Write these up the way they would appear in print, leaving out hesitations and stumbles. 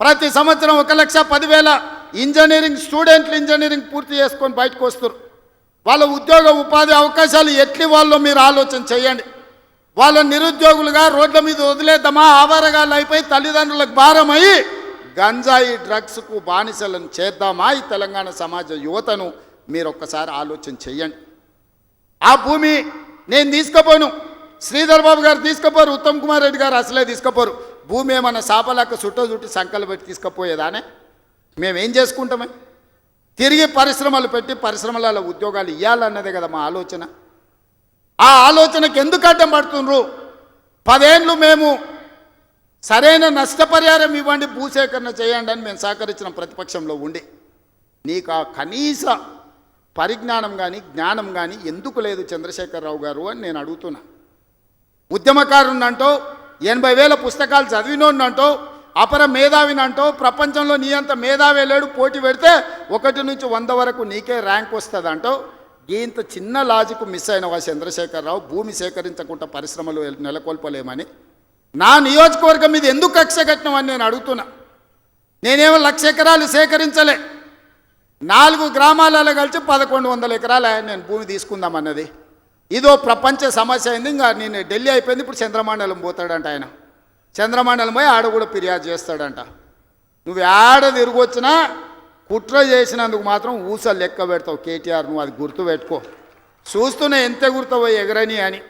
ప్రతి సంవత్సరం 1,10,000 ఇంజనీరింగ్ స్టూడెంట్లు ఇంజనీరింగ్ పూర్తి చేసుకొని బయటకు వస్తారు. వాళ్ళ ఉద్యోగ ఉపాధి అవకాశాలు ఎట్లి వాళ్ళు మీరు ఆలోచన చేయండి. వాళ్ళ నిరుద్యోగులుగా రోడ్ల మీద వదిలేద్దామా, ఆవారగాళ్ళు అయిపోయి తల్లిదండ్రులకు భారమై గంజాయి డ్రగ్స్కు బానిసలను చేద్దామా? ఈ తెలంగాణ సమాజ యువతను మీరు ఒక్కసారి ఆలోచన చేయండి. ఆ భూమి నేను తీసుకుపోను, శ్రీధర్ బాబు గారు తీసుకుపోరు, ఉత్తమ్ కుమార్ రెడ్డి గారు అసలే తీసుకుపోరు. భూమి ఏమన్నా సాపలాక చుట్టి సంకలు పెట్టి తీసుకుపోయేదానే? మేమేం చేసుకుంటామే? తిరిగి పరిశ్రమలు పెట్టి పరిశ్రమలలో ఉద్యోగాలు ఇవ్వాలన్నదే కదా మా ఆలోచన. ఆ ఆలోచనకు ఎందుకు అడ్డం పడుతుండ్రు? 10 ఏళ్ళు మేము సరైన నష్టపరిహారం ఇవ్వండి, భూసేకరణ చేయండి అని మేము సహకరించిన ప్రతిపక్షంలో ఉండి నీకు ఆ కనీస పరిజ్ఞానం కానీ జ్ఞానం కానీ ఎందుకు లేదు చంద్రశేఖరరావు గారు అని నేను అడుగుతున్నా. ఉద్యమకారునంటో 80,000 పుస్తకాలు చదివినోన్నంటో అపర మేధావినంటో ప్రపంచంలో నీ అంత మేధావి లేడు, పోటీ పెడితే 1 నుంచి 100 వరకు నీకే ర్యాంక్ వస్తుంది అంటో ఇంత చిన్న లాజిక్ మిస్ అయినవా చంద్రశేఖరరావు? భూమి సేకరించకుండా పరిశ్రమలు నెలకొల్పలేమని నా నియోజకవర్గం మీద ఎందుకు కక్ష కట్టినవని నేను అడుగుతున్నా. నేనేమో 1,00,000 ఎకరాలు సేకరించలే, 4 గ్రామాలలో కలిసి 1,100 ఎకరాలు నేను భూమి తీసుకుందామన్నది. ఇదో ప్రపంచ సమస్య అయింది. ఇంకా నేను ఢిల్లీ అయిపోయింది, ఇప్పుడు చంద్రమండలం పోతాడంట ఆయన. చంద్రమండలం పోయి ఆడ కూడా ఫిర్యాదు చేస్తాడంట. నువ్వు ఆడ తిరిగి వచ్చినా కుట్ర చేసినందుకు మాత్రం ఊసలు లెక్క పెడతావు కేటీఆర్, నువ్వు అది గుర్తుపెట్టుకో. చూస్తూనే ఎంత గుర్తావో ఎగరని అని.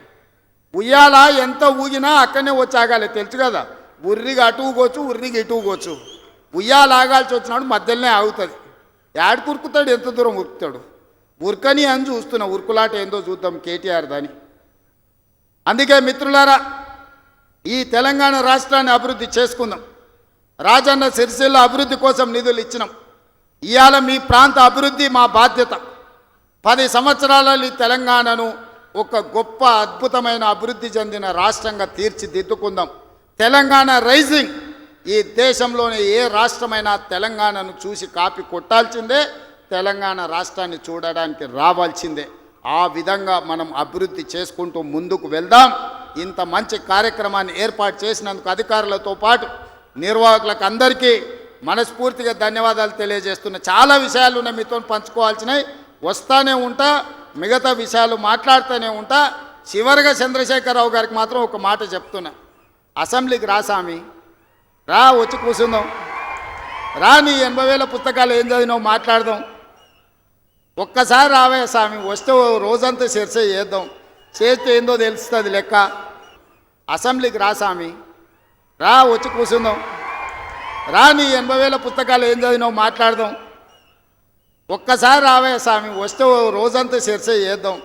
ఉయ్యాల ఎంత ఊగినా అక్కడనే వచ్చి ఆగాలి, తెలుసు కదా. ఉర్రికి అటు ఊగొచ్చు, ఉర్రికి ఇటు ఊగొచ్చు. ఉయ్యాల ఆగాల్సి వచ్చినాడు మధ్యలోనే ఆగుతుంది. యాడ్ కురుకుతాడు, ఎంత దూరం ఉరుకుతాడు. ఉరకని అని చూస్తున్నా, ఉరుకులాట ఏందో చూద్దాం కేటీఆర్ దాని. అందుకే మిత్రులారా, ఈ తెలంగాణ రాష్ట్రాన్ని అభివృద్ధి చేసుకుందాం. రాజన్న సిరిసిల్ల అభివృద్ధి కోసం నిధులు ఇచ్చినాం. ఇవాళ మీ ప్రాంత అభివృద్ధి మా బాధ్యత. 10 సంవత్సరాలలో ఈ తెలంగాణను ఒక గొప్ప అద్భుతమైన అభివృద్ధి చెందిన రాష్ట్రంగా తీర్చిదిద్దుకుందాం. తెలంగాణ రైజింగ్. ఈ దేశంలోనే ఏ రాష్ట్రమైనా తెలంగాణను చూసి కాపీ కొట్టాల్సిందే, తెలంగాణ రాష్ట్రాన్ని చూడడానికి రావాల్సిందే. ఆ విధంగా మనం అభివృద్ధి చేసుకుంటూ ముందుకు వెళ్దాం. ఇంత మంచి కార్యక్రమాన్ని ఏర్పాటు చేసినందుకు అధికారులతో పాటు నిర్వాహకులకు అందరికీ మనస్ఫూర్తిగా ధన్యవాదాలు తెలియజేస్తున్నా. చాలా విషయాలు ఉన్నాయి మీతో పంచుకోవాల్సినవి, వస్తానే ఉంటా, మిగతా విషయాలు మాట్లాడుతూనే ఉంటా. చివరిగా చంద్రశేఖరరావు గారికి మాత్రం ఒక మాట చెప్తున్నా. అసెంబ్లీకి రా సామి, రా, వచ్చి కూర్చుందాం. రా, నీ 80,000 పుస్తకాలు ఏం చదివినావు మాట్లాడదాం. ఒక్కసారి రావే స్వామి, వస్తే రోజంతా చర్చ చేద్దాం. చేస్తే ఏందో తెలుస్తుంది లెక్క. అసెంబ్లీకి రా స్వామి, రా, వచ్చి కూర్చుందాం. రా, నీ 80,000 పుస్తకాలు ఏం చదివినావు మాట్లాడదాం. ఒక్కసారి రావే స్వామి, వస్తే రోజంతా చర్చ చేద్దాం.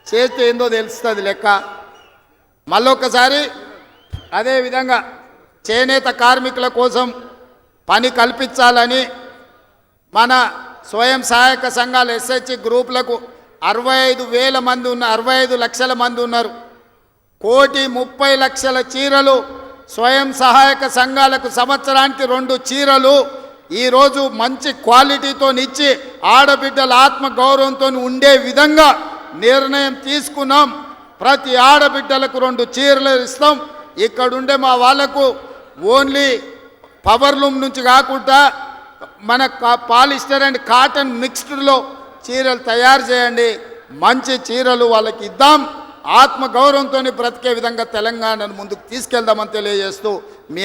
చేస్తే ఏందో తెలుస్తుంది లెక్క. మళ్ళొక్కసారి అదేవిధంగా చేనేత కార్మికుల కోసం పని కల్పించాలని మన స్వయం సహాయక సంఘాల ఎస్హెచ్ గ్రూపులకు 65,000 మంది ఉన్న 65 లక్షల మంది ఉన్నారు. 1,30,00,000 చీరలు స్వయం సహాయక సంఘాలకు సంవత్సరానికి 2 చీరలు ఈరోజు మంచి క్వాలిటీతో ఇచ్చి ఆడబిడ్డల ఆత్మగౌరవంతో ఉండే విధంగా నిర్ణయం తీసుకున్నాం. ప్రతి ఆడబిడ్డలకు 2 చీరలు ఇస్తాం. ఇక్కడుండే మా వాళ్లకు ఓన్లీ పవర్లూమ్ నుంచి కాకుండా మన పాలిస్టర్ అండ్ కాటన్ మిక్స్డ్లో చీరలు తయారు చేయండి. మంచి చీరలు వాళ్ళకి ఇద్దాం. ఆత్మగౌరవంతో బ్రతికే విధంగా తెలంగాణను ముందుకు తీసుకెళ్దామని తెలియజేస్తూ మీ